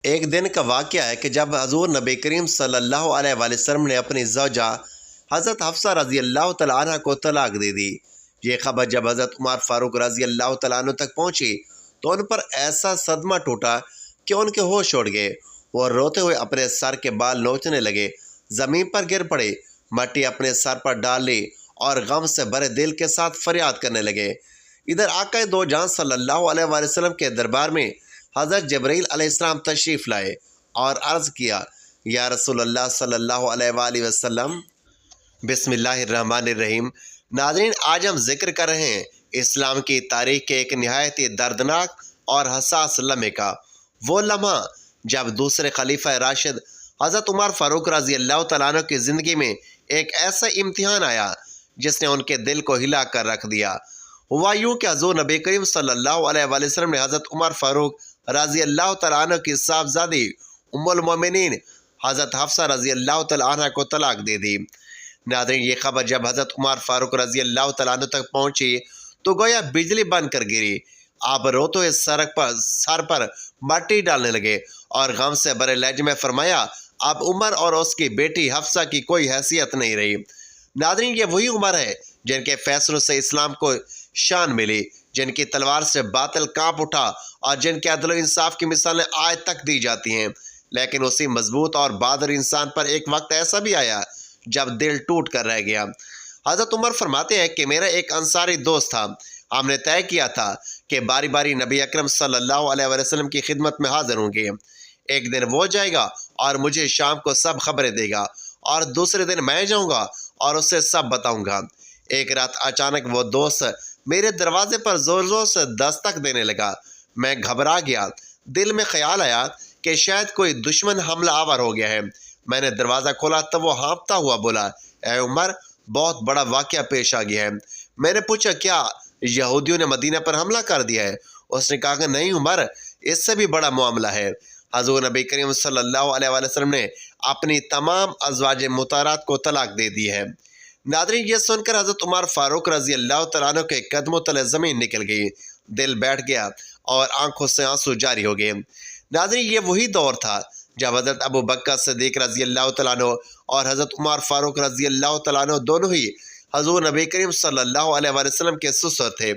ایک دن کا واقعہ ہے کہ جب حضور نبی کریم صلی اللہ علیہ وآلہ وسلم نے اپنی زوجہ حضرت حفصہ رضی اللہ تعالیٰ عنہ کو طلاق دے دی۔ یہ خبر جب حضرت عمر فاروق رضی اللہ تعالیٰ عنہ تک پہنچی تو ان پر ایسا صدمہ ٹوٹا کہ ان کے ہوش اڑ گئے۔ وہ روتے ہوئے اپنے سر کے بال نوچنے لگے، زمین پر گر پڑے، مٹی اپنے سر پر ڈال لی اور غم سے بھرے دل کے ساتھ فریاد کرنے لگے۔ ادھر آقا دو جہاں صلی اللہ علیہ وآلہ وسلم کے دربار میں حضرت جبرائیل علیہ السلام تشریف لائے اور عرض کیا، یا رسول اللہ صلی اللہ علیہ وآلہ وسلم۔ بسم اللہ الرحمن الرحیم۔ ناظرین، آج ہم ذکر کر رہے ہیں اسلام کی تاریخ کے ایک نہایت ہی دردناک اور حساس لمحے کا، وہ لمحہ جب دوسرے خلیفہ راشد حضرت عمر فاروق رضی اللہ تعالیٰ عنہ کی زندگی میں ایک ایسا امتحان آیا جس نے ان کے دل کو ہلا کر رکھ دیا۔ ہوا یوں کہ حضور نبی کریم صلی اللہ علیہ وآلہ وسلم نے حضرت عمر فاروق رضی اللہ تعالیٰ عنہ کی صاحبزادی ام المومنین حضرت حفصہ رضی اللہ تعالیٰ عنہ کو طلاق دے دی۔ ناظرین، یہ خبر جب حضرت عمر فاروق رضی اللہ تعالیٰ عنہ تک پہنچی تو گویا بجلی بن کر گری۔ آپ روتے ہوئے سر پر مٹی ڈالنے لگے اور غم سے بھرے لہجے میں فرمایا، اب عمر اور اس کی بیٹی حفصہ کی کوئی حیثیت نہیں رہی۔ ناظرین، یہ وہی عمر ہے جن کے فیصلوں سے اسلام کو شان ملی، جن کی تلوار سے باطل کانپ اٹھا اور جن کے عدل و انصاف کی مثالیں آج تک دی جاتی ہیں۔ لیکن اسی مضبوط اور بہادر انسان پر ایک وقت ایسا بھی آیا جب دل ٹوٹ کر رہ گیا۔ حضرت عمر فرماتے ہیں کہ میرا ایک انصاری دوست تھا، ہم نے طے کیا تھا کہ باری باری نبی اکرم صلی اللہ علیہ وسلم کی خدمت میں حاضر ہوں گے۔ ایک دن وہ جائے گا اور مجھے شام کو سب خبریں دے گا، اور دوسرے دن میں جاؤں گا اور اسے سب بتاؤں گا۔ ایک رات اچانک وہ دوست میرے دروازے پر زور زور سے دستک دینے لگا۔ میں گھبرا گیا، دل میں خیال آیا کہ شاید کوئی دشمن حملہ آور ہو گیا ہے۔ میں نے دروازہ کھولا تو وہ ہانپتا ہوا بولا، اے عمر، بہت بڑا واقعہ پیش آ گیا ہے۔ میں نے پوچھا، کیا یہودیوں نے مدینہ پر حملہ کر دیا ہے؟ اس نے کہا کہ نہیں عمر، اس سے بھی بڑا معاملہ ہے۔ حضور نبی کریم صلی اللہ علیہ وآلہ وسلم نے اپنی تمام ازواج مطہرات کو طلاق دے دی ہے۔ ناظرین، یہ سن کر حضرت عمر فاروق رضی اللہ تعالیٰ عنہ کے قدموں تلے زمین نکل گئی، دل بیٹھ گیا اور آنکھوں سے آنسو جاری ہو گئے۔ ناظرین، یہ وہی دور تھا جب حضرت ابو بکر صدیق رضی اللہ تعالیٰ عنہ اور حضرت عمر فاروق رضی اللہ تعالیٰ عنہ دونوں ہی حضور نبی کریم صلی اللہ علیہ وآلہ وسلم کے سسر تھے۔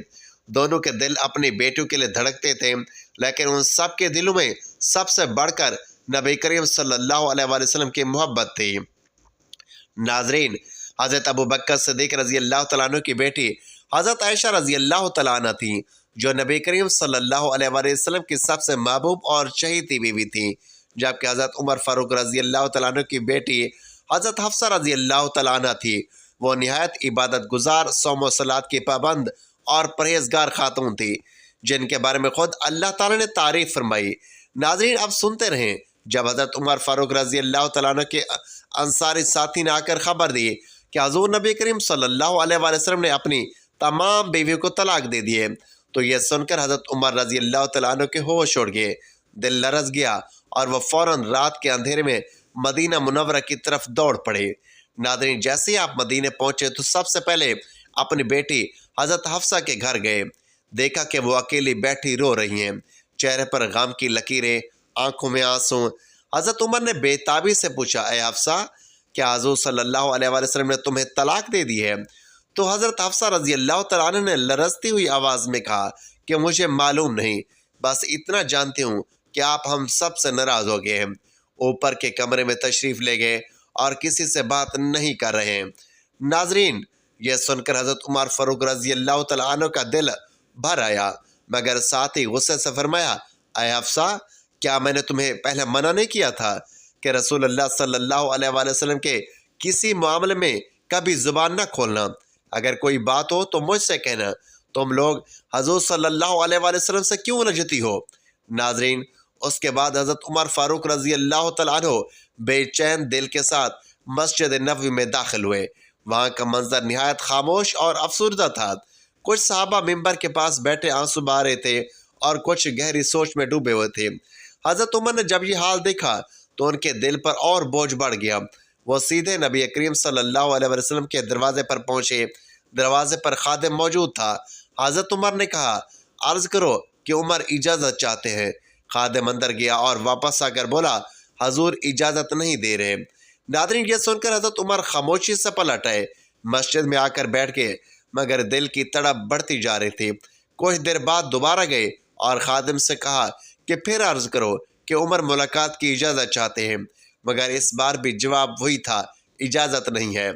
دونوں کے دل اپنی بیٹیوں کے لیے دھڑکتے تھے، لیکن ان سب کے دلوں میں سب سے بڑھ کر نبی کریم صلی اللہ علیہ وآلہ وسلم کی محبت تھی۔ ناظرین، حضرت ابو بکر صدیق رضی اللہ تعالیٰ عنہ کی بیٹی حضرت عائشہ رضی اللہ تعالیٰ عنہ تھیں، جو نبی کریم صلی اللہ علیہ وآلہ وسلم کی سب سے محبوب اور چہیتی بیوی تھیں، جبکہ حضرت عمر فاروق رضی اللہ تعالیٰ عنہ کی بیٹی حضرت حفصہ رضی اللہ تعالیٰ عنہ تھی۔ وہ نہایت عبادت گزار، صوم و صلات کی پابند اور پرہیزگار خاتون تھی، جن کے بارے میں خود اللہ تعالیٰ نے تعریف فرمائی۔ ناظرین، اب سنتے رہیں جب حضرت عمر فاروق رضی اللہ تعالیٰ عنہ کے انصاری ساتھی نے آ کر خبر دی کہ حضور نبی کریم صلی اللہ علیہ وآلہ وسلم نے اپنی تمام بیویوں کو طلاق دے دی ہے، تو یہ سن کر حضرت عمر رضی اللہ تعالیٰ عنہ کے ہوش اڑ گئے، دل لرز گیا اور وہ فوراً رات کے اندھیرے میں مدینہ منورہ کی طرف دوڑ پڑے۔ ناظرین، جیسے ہی آپ مدینہ پہنچے تو سب سے پہلے اپنی بیٹی حضرت حفصہ کے گھر گئے۔ دیکھا کہ وہ اکیلی بیٹھی رو رہی ہیں، چہرے پر غم کی لکیریں، آنکھوں میں آنسو۔ حضرت عمر نے بے تابی سے پوچھا، اے حفصہ، کیا حضور صلی اللہ علیہ وآلہ وسلم نے تمہیں طلاق دے دی ہے؟ تو حضرت حفصہ رضی اللہ تعالیٰ عنہ نے لرزتی ہوئی آواز میں کہا کہ مجھے معلوم نہیں، بس اتنا جانتی ہوں کہ آپ ہم سب سے ناراض ہو گئے ہیں، اوپر کے کمرے میں تشریف لے گئے اور کسی سے بات نہیں کر رہے ہیں۔ ناظرین، یہ سن کر حضرت عمر فاروق رضی اللہ تعالیٰ عنہ کا دل بھر آیا، مگر ساتھ ہی غصے سے فرمایا، اے حفصہ، کیا میں نے تمہیں پہلے منع نہیں کیا تھا کہ رسول اللہ صلی اللہ علیہ وآلہ وسلم کے کسی معاملے میں کبھی زبان نہ کھولنا؟ اگر کوئی بات ہو تو مجھ سے کہنا، تم لوگ حضور صلی اللہ علیہ وآلہ وسلم سے کیوں الجھتی ہو؟ ناظرین، اس کے بعد حضرت عمر فاروق رضی اللہ تعالیٰ عنہ بے چین دل کے ساتھ مسجد نبوی میں داخل ہوئے۔ وہاں کا منظر نہایت خاموش اور افسردہ تھا۔ کچھ صحابہ ممبر کے پاس بیٹھے آنسو بہا رہے تھے اور کچھ گہری سوچ میں ڈوبے ہوئے تھے۔ حضرت عمر نے جب یہ حال دیکھا تو ان کے دل پر اور بوجھ بڑھ گیا۔ وہ سیدھے نبی کریم صلی اللہ علیہ وسلم کے دروازے پر پہنچے۔ دروازے پر خادم موجود تھا۔ حضرت عمر نے کہا، عرض کرو کہ عمر اجازت چاہتے ہیں۔ خادم اندر گیا اور واپس آ کر بولا حضور اجازت نہیں دے رہے۔ ناظرین یہ سن کر حضرت عمر خاموشی سے پلٹ آئے، مسجد میں آ کر بیٹھ گئے، مگر دل کی تڑپ بڑھتی جا رہی تھی۔ کچھ دیر بعد دوبارہ گئے اور خادم سے کہا کہ پھر عرض کرو کہ عمر ملاقات کی اجازت چاہتے ہیں، مگر اس بار بھی جواب وہی تھا، اجازت نہیں ہے۔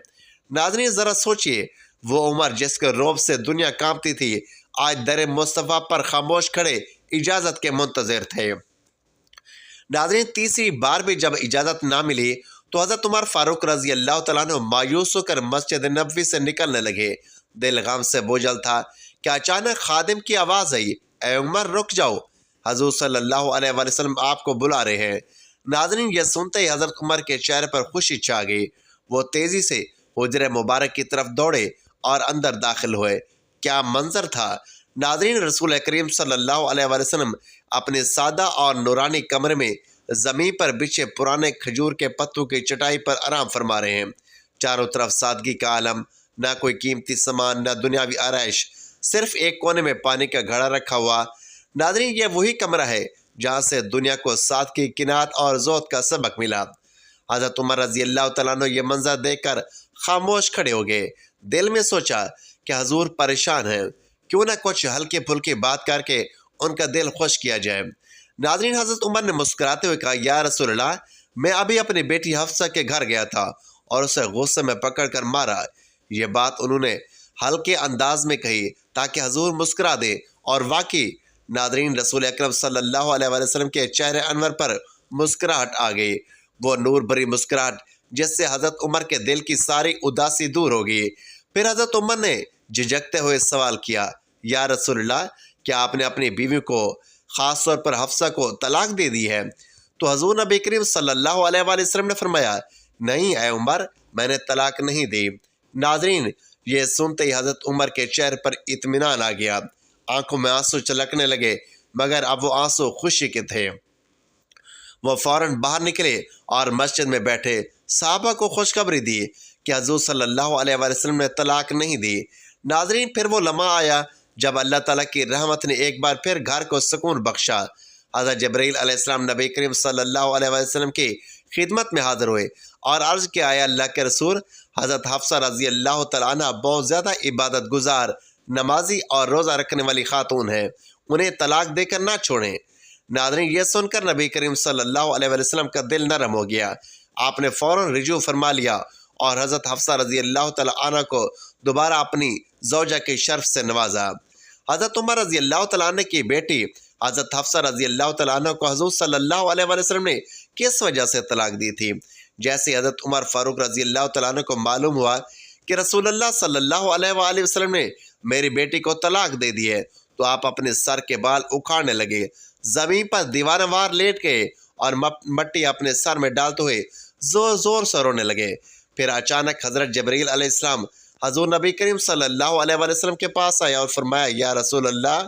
ناظرین ذرا سوچئے، وہ عمر جس کے روب سے دنیا کانپتی تھی، آج در مصطفیٰ پر خاموش کھڑے اجازت کے منتظر تھے۔ ناظرین تیسری بار بھی جب اجازت نہ ملی تو حضرت عمر فاروق رضی اللہ تعالیٰ عنہ مایوس ہو کر مسجد نبوی سے نکلنے لگے۔ دل غم سے بوجھل تھا کہ اچانک خادم کی آواز آئی، اے عمر رک جاؤ، حضور صلی اللہ علیہ وآلہ وسلم آپ کو بلا رہے ہیں۔ ناظرین یہ سنتے ہی حضرت عمر کے چہرے پر خوشی چھا گئی۔ وہ تیزی سے حجرہ مبارک کی طرف دوڑے اور اندر داخل ہوئے۔ کیا منظر تھا! ناظرین رسول کریم صلی اللہ علیہ وآلہ وسلم اپنے سادہ اور نورانی کمرے میں زمین پر بچھے پرانے کھجور کے پتوں کی چٹائی پر آرام فرما رہے ہیں۔ چاروں طرف سادگی کا عالم، نہ کوئی قیمتی سامان، نہ دنیاوی آرائش، صرف ایک کونے میں پانی کا گھڑا رکھا ہوا۔ ناظرین یہ وہی کمرہ ہے جہاں سے دنیا کو سادگی، قناعت اور زہد کا سبق ملا۔ حضرت عمر رضی اللہ تعالیٰ عنہ یہ منظر دیکھ کر خاموش کھڑے ہو گئے۔ دل میں سوچا کہ حضور پریشان ہیں، کیوں نہ کچھ ہلکی پھلکی بات کر کے ان کا دل خوش کیا جائے۔ ناظرین حضرت عمر نے مسکراتے ہوئے کہا، یا رسول اللہ، میں ابھی اپنی بیٹی حفصہ کے گھر گیا تھا اور اسے غصے میں پکڑ کر مارا۔ یہ بات انہوں نے ہلکے انداز میں کہی تاکہ حضور مسکرا دے، اور واقعی ناظرین رسول اکرم صلی اللہ علیہ وآلہ وسلم کے چہرے انور پر مسکراہٹ آ گئی، وہ نور بھری مسکراہٹ جس سے حضرت عمر کے دل کی ساری اداسی دور ہو گئی۔ پھر حضرت عمر نے جھجکتے ہوئے سوال کیا، یا رسول اللہ، کیا آپ نے اپنی بیوی کو، خاص طور پر حفصہ کو، طلاق دے دی ہے؟ تو حضور نبی کریم صلی اللہ علیہ وآلہ وسلم نے فرمایا، نہیں اے عمر، میں نے طلاق نہیں دی۔ ناظرین یہ سنتے ہی حضرت عمر کے چہرے پر اطمینان آ گیا، آنکھوں میں آنسو چھلکنے لگے، مگر اب وہ آنسو خوشی کے تھے۔ وہ فوراً باہر نکلے اور مسجد میں بیٹھے صحابہ کو خوشخبری دی کہ حضور صلی اللہ علیہ وآلہ وسلم نے طلاق نہیں دی۔ ناظرین پھر وہ لمحہ آیا جب اللہ تعالیٰ کی رحمت نے ایک بار پھر گھر کو سکون بخشا۔ حضرت جبرائیل علیہ السلام نبی کریم صلی اللہ علیہ وآلہ وسلم کی خدمت میں حاضر ہوئے اور عرض کیا، آیا اللہ کے رسول، حضرت حفصہ رضی اللہ تعالیٰ عنہ بہت زیادہ عبادت گزار، نمازی اور روزہ رکھنے والی خاتون ہیں، انہیں طلاق دے کر نہ چھوڑیں۔ ناظرین یہ سن کر نبی کریم صلی اللہ علیہ وآلہ وسلم کا دل نرم ہو گیا۔ آپ نے فوراً رجوع فرما لیا اور حضرت حفصہ رضی اللہ تعالیٰ عنہ کو دوبارہ اپنی زوجہ کے شرف سے نوازا۔ حضرت عمر رضی اللہ تعالیٰ عنہ کی بیٹی حضرت حفصہ رضی اللہ تعالیٰ عنہ کو حضور صلی اللہ علیہ وآلہ وسلم نے کس وجہ سے طلاق دی تھی؟ جیسے حضرت عمر فاروق رضی اللہ تعالیٰ عنہ کو معلوم ہوا کہ رسول اللہ صلی اللہ علیہ وآلہ وسلم نے میری بیٹی کو طلاق دے دی ہے، تو آپ اپنے سر کے بال اکھاڑنے لگے، زمین پر دیوانہ وار لیٹ گئے اور مٹی اپنے سر میں ڈالتے ہوئے زور زور سے رونے لگے۔ پھر اچانک حضرت جبرائیل علیہ السلام حضور نبی کریم صلی اللہ علیہ وآلہ وسلم کے پاس آیا اور فرمایا، یا رسول اللہ۔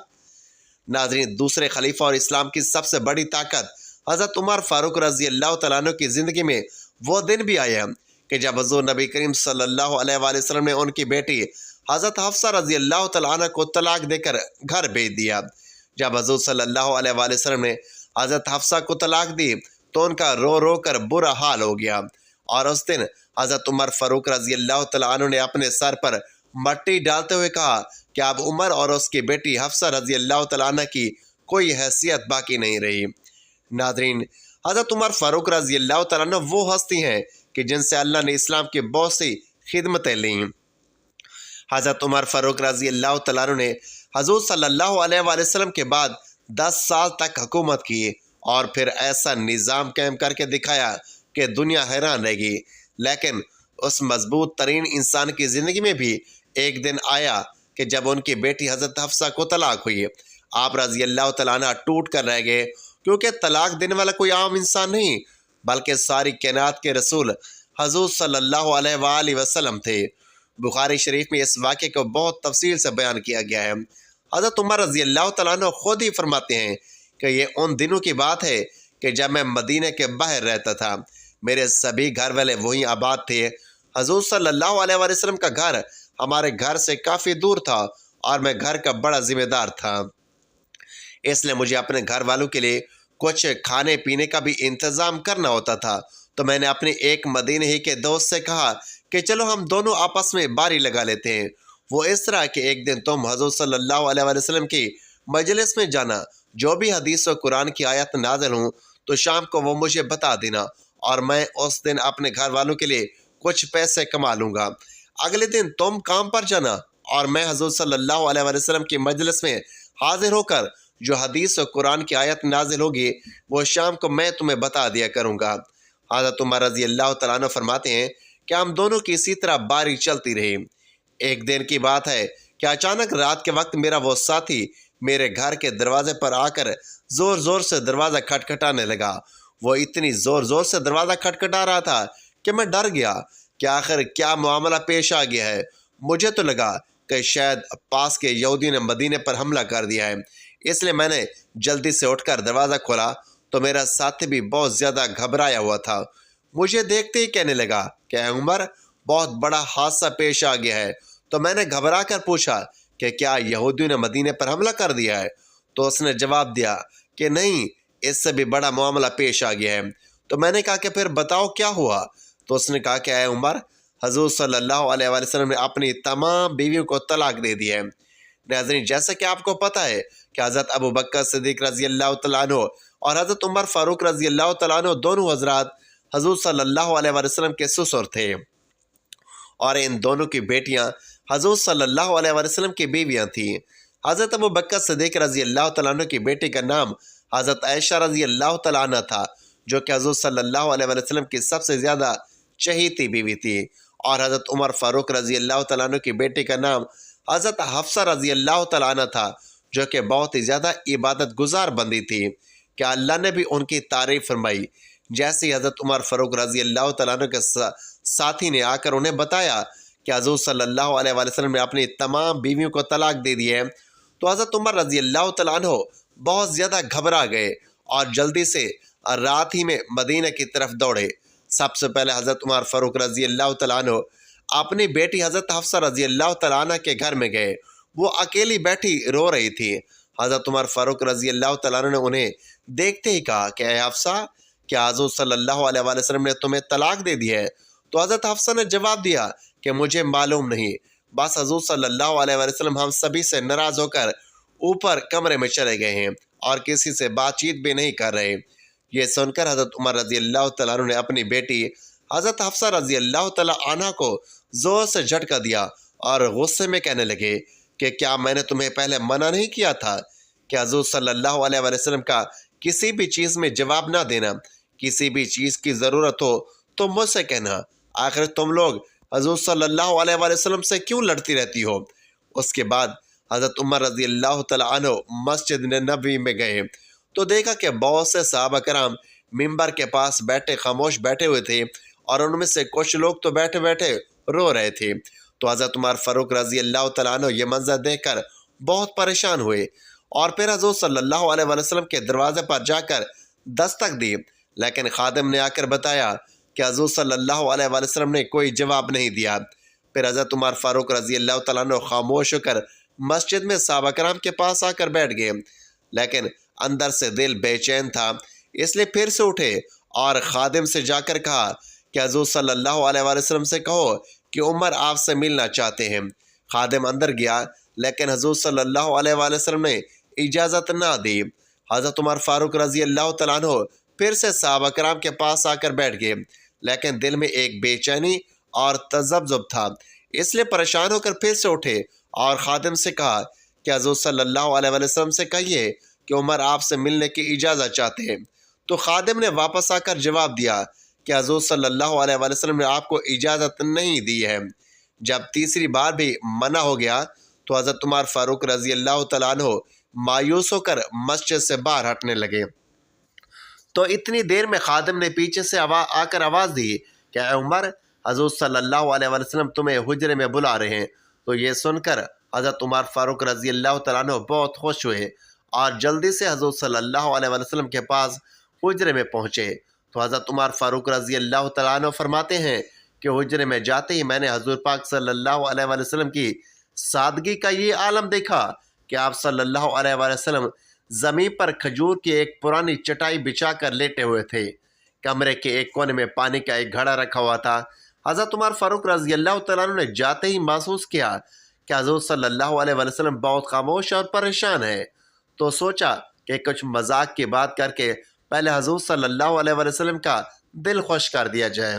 ناظرین دوسرے خلیفہ اور اسلام کی سب سے بڑی طاقت حضرت عمر فاروق رضی اللہ تعالیٰ عنہ کی زندگی میں وہ دن بھی آیا کہ جب حضور نبی کریم صلی اللہ علیہ وآلہ وسلم نے ان کی بیٹی حضرت حفصہ رضی اللہ تعالیٰ عنہ کو طلاق دے کر گھر بھیج دیا۔ جب حضور صلی اللہ علیہ وآلہ وسلم نے حضرت حفصہ کو طلاق دی تو ان کا رو رو کر برا حال ہو گیا، اور اس دن حضرت عمر فاروق رضی اللہ تعالیٰ عنہ نے اپنے سر پر مٹی ڈالتے ہوئے کہا کہ اب عمر اور اس کی بیٹی حفصہ رضی اللہ تعالیٰ عنہ کی کوئی حیثیت باقی نہیں رہی۔ ناظرین حضرت عمر فاروق رضی اللہ تعالیٰ عنہ وہ ہستی ہیں کہ جن سے اللہ نے اسلام کی بہت سی خدمتیں لیں۔ حضرت عمر فاروق رضی اللہ تعالیٰ عنہ نے حضور صلی اللہ علیہ وآلہ وسلم کے بعد 10 سال تک حکومت کی اور پھر ایسا نظام قائم کر کے دکھایا کہ دنیا حیران رہ گئی۔ لیکن اس مضبوط ترین انسان کی زندگی میں بھی ایک دن آیا کہ جب ان کی بیٹی حضرت حفصہ کو طلاق ہوئی، آپ رضی اللہ تعالیٰ عنہ ٹوٹ کر رہ گئے، کیونکہ طلاق دینے والا کوئی عام انسان نہیں بلکہ ساری کائنات کے رسول حضور صلی اللہ علیہ وآلہ وسلم تھے۔ بخاری شریف میں اس واقعے کو بہت تفصیل سے بیان کیا گیا ہے۔ حضرت عمر رضی اللہ تعالیٰ عنہ خود ہی فرماتے ہیں کہ یہ ان دنوں کی بات ہے کہ جب میں مدینہ کے باہر رہتا تھا، میرے سبھی گھر والے وہیں آباد تھے۔ حضور صلی اللہ علیہ وآلہ وسلم کا گھر ہمارے گھر سے کافی دور تھا اور میں گھر کا بڑا ذمہ دار تھا، اس لیے مجھے اپنے گھر والوں کے لیے کچھ کھانے پینے کا بھی انتظام کرنا ہوتا تھا، تو میں نے اپنے ایک مدینے ہی کے دوست سے کہا کہ چلو ہم دونوں آپس میں باری لگا لیتے ہیں۔ وہ اس طرح کہ ایک دن تم حضور صلی اللہ علیہ وآلہ وسلم کی مجلس میں جانا، جو بھی حدیث و قرآن کی آیت نازل ہوں تو شام کو وہ مجھے بتا دینا، اور میں اس دن اپنے گھر والوں کے لیے کچھ پیسے کما لوں گا۔ اگلے دن تم کام پر جانا، اور میں حضور صلی اللہ علیہ وآلہ وسلم کی مجلس میں حاضر ہو کر جو حدیث و قرآن کی آیت نازل ہوگی وہ شام کو میں تمہیں بتا دیا کروں گا۔ حضرت عمر رضی اللہ تعالیٰ عنہ فرماتے ہیں کہ ہم دونوں کی اسی طرح باری چلتی رہی۔ ایک دن کی بات ہے کہ اچانک رات کے وقت میرا وہ ساتھی میرے گھر کے دروازے پر آ کر زور زور سے دروازہ کھٹکھٹانے لگا۔ وہ اتنی زور زور سے دروازہ کھٹکھٹا رہا تھا کہ میں ڈر گیا کہ آخر کیا معاملہ پیش آ گیا ہے۔ مجھے تو لگا کہ شاید پاس کے یہودی نے مدینے پر حملہ کر دیا ہے، اس لیے میں نے جلدی سے اٹھ کر دروازہ کھولا تو میرا ساتھی بھی بہت زیادہ گھبرایا ہوا تھا۔ مجھے دیکھتے ہی کہنے لگا کہ اے عمر، بہت بڑا حادثہ پیش آ گیا ہے۔ تو میں نے گھبرا کر پوچھا کہ کیا یہودیوں نے مدینے پر حملہ کر دیا ہے؟ تو اس نے جواب دیا کہ نہیں، اس سے بھی بڑا معاملہ پیش آ گیا ہے۔ تو میں نے کہا کہ پھر بتاؤ کیا ہوا؟ تو اس نے کہا کہ اے عمر، حضور صلی اللہ علیہ وآلہ وسلم نے اپنی تمام بیویوں کو طلاق دے دی ہے۔ ناظرین، جیسا کہ آپ کو پتہ ہے کہ حضرت ابو بکر صدیق رضی اللہ تعالیٰ عنہ اور حضرت عمر فاروق رضی اللہ تعالیٰ عنہ دونوں حضرات حضور صلی اللہ علیہ وآلہ وسلم کے سسر تھے، اور ان دونوں کی بیٹیاں حضور صلی اللہ علیہ وآلہ وسلم کی بیویاں تھیں۔ حضرت ابو بکر صدیق رضی اللہ تعالیٰ عنہ کی بیٹی کا نام حضرت عائشہ رضی اللہ تعالیٰ عنہ تھا، جو کہ حضور صلی اللہ علیہ وآلہ وسلم کی سب سے زیادہ چہیتی بیوی تھی، اور حضرت عمر فاروق رضی اللہ تعالیٰ عنہ کی بیٹی کا نام حضرت حفصہ رضی اللہ تعالیٰ عنہ تھا، جو کہ بہت ہی زیادہ عبادت گزار بندی تھی کہ اللہ نے بھی ان کی تعریف فرمائی۔ جیسے حضرت عمر فاروق رضی اللہ تعالیٰ عنہ کے ساتھی نے آ کر انہیں بتایا کہ حضور صلی اللہ علیہ وآلہ وسلم نے اپنی تمام بیویوں کو طلاق دے دی ہے، تو حضرت عمر رضی اللہ تعالیٰ عنہ بہت زیادہ گھبرا گئے اور جلدی سے رات ہی میں مدینہ کی طرف دوڑے۔ سب سے پہلے حضرت عمر فاروق رضی اللہ تعالیٰ عنہ اپنی بیٹی حضرت حفصہ رضی اللہ تعالیٰ عنہ کے گھر میں گئے۔ وہ اکیلی بیٹھی رو رہی تھی۔ حضرت عمر فاروق رضی اللہ تعالیٰ عنہ نے انہیں دیکھتے ہی کہا کہ اے حفصہ، کیا حضور صلی اللہ علیہ وآلہ وسلم نے تمہیں طلاق دے دی ہے؟ تو حضرت حفصہ نے جواب دیا کہ مجھے معلوم نہیں، بس حضور صلی اللہ علیہ وآلہ وسلم ہم سبھی سے ناراض ہو کر اوپر کمرے میں چلے گئے ہیں اور کسی سے بات چیت بھی نہیں کر رہے۔ یہ سن کر حضرت عمر رضی اللہ تعالیٰ عنہ نے اپنی بیٹی حضرت حفصہ رضی اللہ تعالیٰ عنہ کو زور سے جھٹکا دیا اور غصے میں کہنے لگے کہ کیا میں نے تمہیں پہلے منع نہیں کیا تھا کہ حضور صلی اللہ علیہ وآلہ وسلم کا کسی بھی چیز میں جواب نہ دینا؟ کسی بھی چیز کی ضرورت ہو تو مجھ سے کہنا، آخر تم لوگ حضور صلی اللہ علیہ وآلہ وسلم سے کیوں لڑتی رہتی ہو؟ اس کے بعد حضرت عمر رضی اللہ تعالیٰ عنہ مسجد نبوی میں گئے تو دیکھا کہ بہت سے صحابہ کرام ممبر کے پاس بیٹھے خاموش بیٹھے ہوئے تھے، اور ان میں سے کچھ لوگ تو بیٹھے بیٹھے رو رہے تھے۔ تو حضرت عمر فاروق رضی اللہ تعالیٰ عنہ یہ منظر دیکھ کر بہت پریشان ہوئے، اور پھر حضور صلی اللہ علیہ وآلہ وسلم کے دروازے پر جا کر دستک دی، لیکن خادم نے آ کر بتایا کہ حضور صلی اللہ علیہ وآلہ وسلم نے کوئی جواب نہیں دیا۔ پھر حضرت عمر فاروق رضی اللہ تعالیٰ عنہ خاموش ہو کر مسجد میں صحابہ کرام کے پاس آ کر بیٹھ گئے، لیکن اندر سے دل بے چین تھا، اس لیے پھر سے اٹھے اور خادم سے جا کر کہا کہ حضور صلی اللہ علیہ وآلہ وسلم سے کہو کہ عمر آپ سے ملنا چاہتے ہیں۔ خادم اندر گیا، لیکن حضور صلی اللہ علیہ وآلہ وسلم نے اجازت نہ دی۔ حضرت عمر فاروق رضی اللہ تعالیٰ عنہ پھر سے صحابہ کرام کے پاس آ کر بیٹھ گئے، لیکن دل میں ایک بے چینی اور تذبذب تھا، اس لیے پریشان ہو کر پھر سے اٹھے اور خادم سے کہا کہ حضور صلی اللہ علیہ وآلہ وسلم سے کہیے کہ عمر آپ سے ملنے کی اجازت چاہتے ہیں۔ تو خادم نے واپس آ کر جواب دیا کہ حضور صلی اللہ علیہ وآلہ وسلم نے آپ کو اجازت نہیں دی ہے۔ جب تیسری بار بھی منع ہو گیا تو حضرت عمر فاروق رضی اللہ تعالیٰ عنہ مایوس ہو کر مسجد سے باہر ہٹنے لگے۔ تو اتنی دیر میں خادم نے پیچھے سے آ کر آواز دی کہ اے عمر، حضور صلی اللہ علیہ وآلہ وسلم تمہیں حجرے میں بلا رہے ہیں۔ تو یہ سن کر حضرت عمر فاروق رضی اللہ تعالیٰ عنہ بہت خوش ہوئے اور جلدی سے حضور صلی اللہ علیہ وآلہ وسلم کے پاس حجرے میں پہنچے۔ تو حضرت عمر فاروق رضی اللہ تعالیٰ عنہ فرماتے ہیں کہ حجرے میں جاتے ہی میں نے حضور پاک صلی اللہ علیہ وآلہ وسلم کی سادگی کا یہ عالم دیکھا کہ آپ صلی اللہ علیہ وآلہ وسلم زمین پر کھجور کی ایک پرانی چٹائی بچھا کر لیٹے ہوئے تھے۔ کمرے کے ایک کونے میں پانی کا ایک گھڑا رکھا ہوا تھا۔ حضرت عمر فاروق رضی اللہ تعالیٰ عنہ نے جاتے ہی محسوس کیا کہ حضور صلی اللہ علیہ وسلم بہت خاموش اور پریشان ہے، تو سوچا کہ کچھ مذاق کی بات کر کے پہلے حضور صلی اللہ علیہ وسلم کا دل خوش کر دیا جائے۔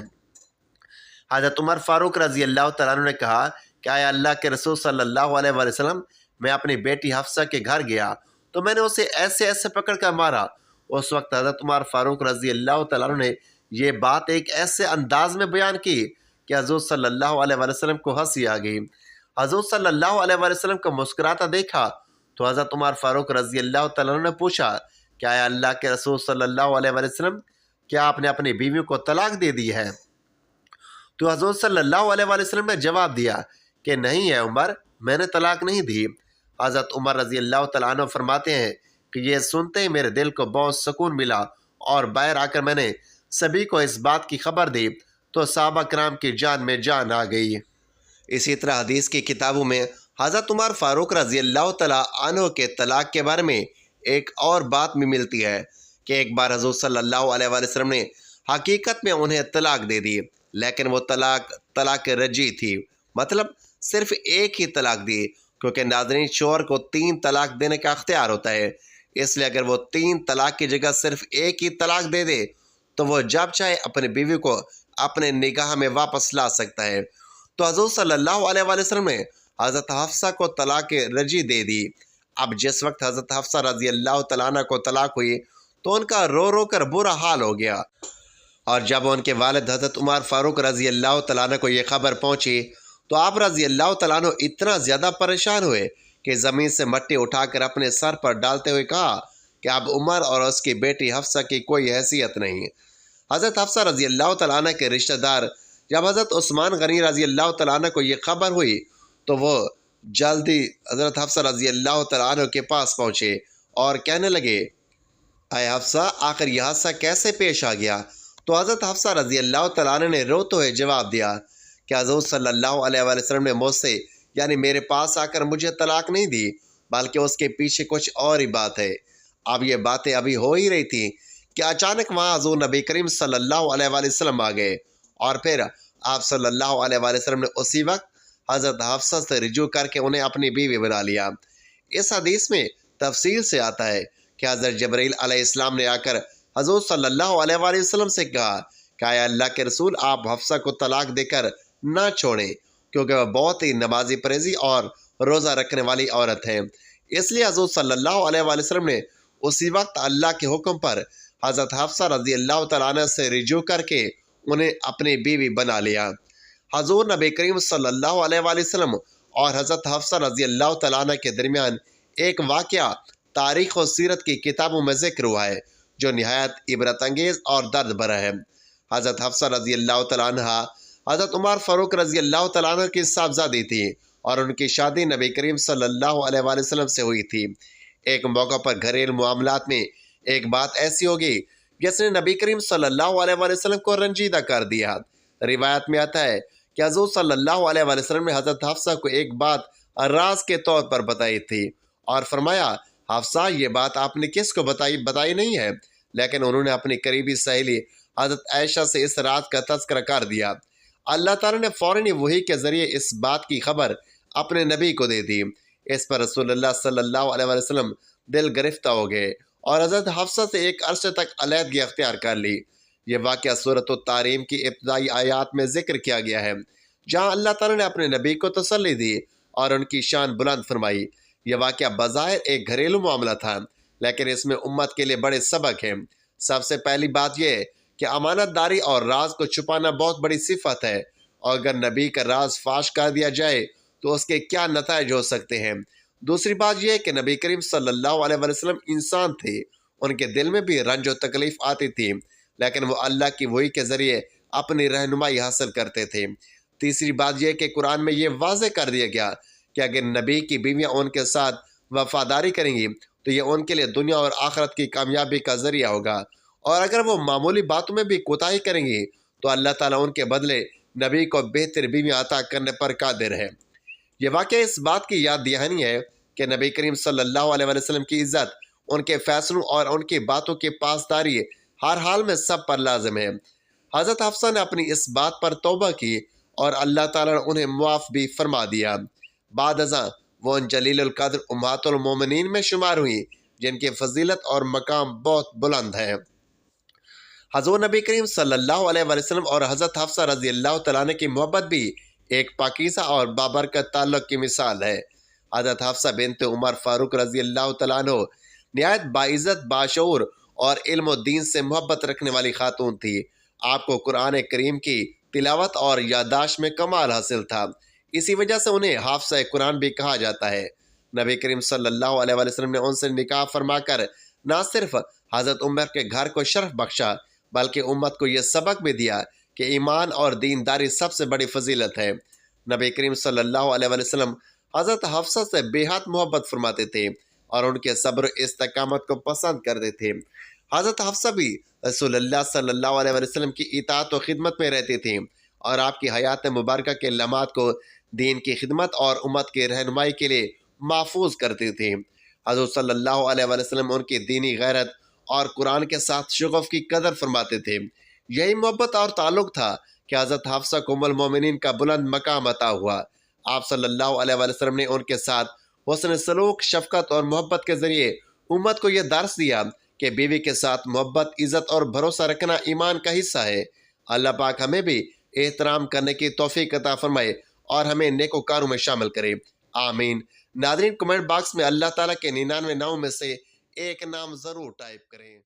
حضرت عمر فاروق رضی اللہ تعالیٰ عنہ نے کہا کہ اے اللہ کے رسول صلی اللہ علیہ وسلم، میں اپنی بیٹی حفصہ کے گھر گیا تو میں نے اسے ایسے پکڑ کر مارا۔ اس وقت حضرت عمر فاروق رضی اللہ تعالیٰ عنہ نے یہ بات ایک ایسے انداز میں بیان کی کہ حضور صلی اللہ علیہ وسلم کو ہنسی آ گئی۔ حضور صلی اللہ علیہ وسلم کو مسکراتا دیکھا تو حضرت عمر فاروق رضی اللہ تعالیٰ عنہ نے پوچھا کہ اے اللہ کے رسول صلی اللہ علیہ وسلم، کیا آپ نے اپنی بیوی کو طلاق دے دی ہے؟ تو حضور صلی اللہ علیہ وسلم نے جواب دیا کہ نہیں ہے عمر، میں نے طلاق نہیں دی۔ حضرت عمر رضی اللہ تعالیٰ عنہ فرماتے ہیں کہ یہ سنتے ہی میرے دل کو بہت سکون ملا، اور باہر آ کر میں نے سبھی کو اس بات کی خبر دی تو صحابہ کرام کی جان میں جان آ گئی۔ اسی طرح حدیث کی کتابوں میں حضرت عمر فاروق رضی اللہ تعالیٰ عنہ کے طلاق کے بارے میں ایک اور بات بھی ملتی ہے کہ ایک بار حضور صلی اللہ علیہ وسلم نے حقیقت میں انہیں طلاق دے دی، لیکن وہ طلاق رجعی تھی، مطلب صرف ایک ہی طلاق دی، کیونکہ ناظرین شوہر کو 3 طلاق دینے کا اختیار ہوتا ہے، اس لیے اگر وہ 3 طلاق کی جگہ صرف ایک ہی طلاق دے دے تو وہ جب چاہے اپنی بیوی کو اپنے نگاہ میں واپس لا سکتا ہے۔ تو حضور صلی اللہ علیہ وسلم نے حضرت حفصہ کو طلاق رجعی دے دی۔ اب جس وقت حضرت حفصہ رضی اللہ تعالیٰ عنہ کو طلاق ہوئی تو ان کا رو رو کر برا حال ہو گیا، اور جب ان کے والد حضرت عمر فاروق رضی اللہ تعالیٰ عنہ کو یہ خبر پہنچی تو آپ رضی اللہ تعالیٰ عنہ اتنا زیادہ پریشان ہوئے کہ زمین سے مٹی اٹھا کر اپنے سر پر ڈالتے ہوئے کہا کہ اب عمر اور اس کی بیٹی حفصہ کی کوئی حیثیت نہیں۔ حضرت حفصہ رضی اللہ تعالیٰ عنہ کے رشتہ دار جب حضرت عثمان غنی رضی اللہ تعالیٰ عنہ کو یہ خبر ہوئی تو وہ جلدی حضرت حفصہ رضی اللہ تعالیٰ عنہ کے پاس پہنچے اور کہنے لگے، اے حفصہ، آخر یہ حادثہ کیسے پیش آ گیا؟ تو حضرت حفصہ رضی اللہ تعالیٰ عنہ نے روتے ہوئے جواب دیا کہ حضور صلی اللہ علیہ وسلم نے مجھ سے یعنی میرے پاس آ کر مجھے طلاق نہیں دی، بلکہ اس کے پیچھے کچھ اور ہی بات ہے۔ اب یہ باتیں ابھی ہو ہی رہی تھیں کہ اچانک وہاں حضور نبی کریم صلی اللہ علیہ وسلم آ گئے، اور پھر آپ صلی اللہ علیہ وسلم نے اسی وقت حضرت حفصہ سے رجوع کر کے انہیں اپنی بیوی بنا لیا۔ اس حدیث میں تفصیل سے آتا ہے کہ حضرت جبرائیل علیہ السلام نے آ کر حضور صلی اللہ علیہ وسلم سے کہا کہ اے اللہ کے رسول، آپ حفصہ کو طلاق دے کر نہ چھوڑیں، کیونکہ وہ بہت ہی نمازی پرہیزی اور روزہ رکھنے والی عورت ہے۔ اس لیے حضور صلی اللہ علیہ وسلم نے اسی وقت اللہ کے حکم پر حضرت حفصہ رضی اللہ تعالیٰ عنہ سے رجوع کر کے انہیں اپنی بیوی بنا لیا۔ حضور نبی کریم صلی اللہ علیہ وسلم اور حضرت حفصہ رضی اللہ تعالیٰ عنہ کے درمیان ایک واقعہ تاریخ و سیرت کی کتابوں میں ذکر ہوا ہے جو نہایت عبرت انگیز اور درد بھرا ہے۔ حضرت حفصہ رضی اللہ تعالیٰ عنہ حضرت عمر فاروق رضی اللہ تعالیٰ عنہ کی صاحبزادی تھی، اور ان کی شادی نبی کریم صلی اللہ علیہ وسلم سے ہوئی تھی۔ ایک موقع پر گھریلو معاملات میں ایک بات ایسی ہوگی جس نے نبی کریم صلی اللہ علیہ وسلم کو رنجیدہ کر دیا۔ روایت میں آتا ہے کہ حضور صلی اللہ علیہ وسلم نے حضرت حفصہ کو ایک بات راز کے طور پر بتائی تھی اور فرمایا، حفصہ، یہ بات آپ نے کس کو بتائی نہیں ہے، لیکن انہوں نے اپنی قریبی سہیلی حضرت عائشہ سے اس راز کا تذکرہ کر دیا۔ اللہ تعالیٰ نے فوراً وحی کے ذریعے اس بات کی خبر اپنے نبی کو دے دی۔ اس پر رسول اللہ صلی اللہ علیہ وسلم دل گرفتہ ہو گئے اور حضرت حفصہ سے ایک عرصے تک علیحدگی اختیار کر لی۔ یہ واقعہ سورۃ التحریم کی ابتدائی آیات میں ذکر کیا گیا ہے، جہاں اللہ تعالیٰ نے اپنے نبی کو تسلی دی اور ان کی شان بلند فرمائی۔ یہ واقعہ بظاہر ایک گھریلو معاملہ تھا، لیکن اس میں امت کے لیے بڑے سبق ہیں۔ سب سے پہلی بات یہ کہ امانت داری اور راز کو چھپانا بہت بڑی صفت ہے، اور اگر نبی کا راز فاش کر دیا جائے تو اس کے کیا نتائج ہو سکتے ہیں۔ دوسری بات یہ کہ نبی کریم صلی اللہ علیہ وسلم انسان تھے، ان کے دل میں بھی رنج و تکلیف آتی تھی، لیکن وہ اللہ کی وحی کے ذریعے اپنی رہنمائی حاصل کرتے تھے۔ تیسری بات یہ کہ قرآن میں یہ واضح کر دیا گیا کہ اگر نبی کی بیویاں ان کے ساتھ وفاداری کریں گی تو یہ ان کے لیے دنیا اور آخرت کی کامیابی کا ذریعہ ہوگا، اور اگر وہ معمولی باتوں میں بھی کوتاہی کریں گی تو اللہ تعالیٰ ان کے بدلے نبی کو بہتر بیویاں عطا کرنے پر قادر ہے۔ یہ واقعہ اس بات کی یاد دہانی ہے کہ نبی کریم صلی اللہ علیہ وسلم کی عزت ان کے فیصلوں اور ان کی باتوں کی پاسداری ہر حال میں سب پر لازم ہے۔ حضرت حفصہ نے اپنی اس بات پر توبہ کی اور اللہ تعالیٰ نے انہیں معاف بھی فرما دیا۔ بعد ازاں وہ ان جلیل القدر امہات المومنین میں شمار ہوئی جن کی فضیلت اور مقام بہت بلند ہے۔ حضور نبی کریم صلی اللہ علیہ وسلم اور حضرت حفصہ رضی اللہ تعالیٰ عنہ کی محبت بھی ایک پاکیزہ اور بابرکت تعلق کی مثال ہے۔ حضرت حفصہ بنت عمر فاروق رضی اللہ تعالیٰ عنہ نہایت باعزت، باشعور اور علم و دین سے محبت رکھنے والی خاتون تھی۔ آپ کو قرآن کریم کی تلاوت اور یادداشت میں کمال حاصل تھا، اسی وجہ سے انہیں حافظہ قرآن بھی کہا جاتا ہے۔ نبی کریم صلی اللہ علیہ وسلم نے ان سے نکاح فرما کر نہ صرف حضرت عمر کے گھر کو شرف بخشا بلکہ امت کو یہ سبق بھی دیا کہ ایمان اور دینداری سب سے بڑی فضیلت ہے۔ نبی کریم صلی اللہ علیہ وسلم حضرت حفصہ سے بے حد محبت فرماتے تھے اور ان کے صبر و استقامت کو پسند کرتے تھے۔ حضرت حفصہ بھی رسول اللہ صلی اللہ علیہ وسلم کی اطاعت و خدمت میں رہتی تھیں اور آپ کی حیات مبارکہ کے لمحات کو دین کی خدمت اور امت کی رہنمائی کے لیے محفوظ کرتی تھیں۔ حضور صلی اللہ علیہ وسلم ان کی دینی غیرت اور قرآن کے ساتھ شغف کی قدر فرماتے تھے۔ یہی محبت اور تعلق تھا کہ حضرت حفصہ کو ام المومنین کا بلند مقام عطا ہوا۔ آپ صلی اللہ علیہ وسلم نے ان کے ساتھ حسن سلوک، شفقت اور محبت کے ذریعے امت کو یہ درس دیا کہ بیوی کے ساتھ محبت، عزت اور بھروسہ رکھنا ایمان کا حصہ ہے۔ اللہ پاک ہمیں بھی احترام کرنے کی توفیق عطا فرمائے اور ہمیں نیکوکاروں میں شامل کرے، آمین۔ ناظرین، کمنٹ باکس میں اللہ تعالیٰ کے 99 ناموں میں سے ایک نام ضرور ٹائپ کریں۔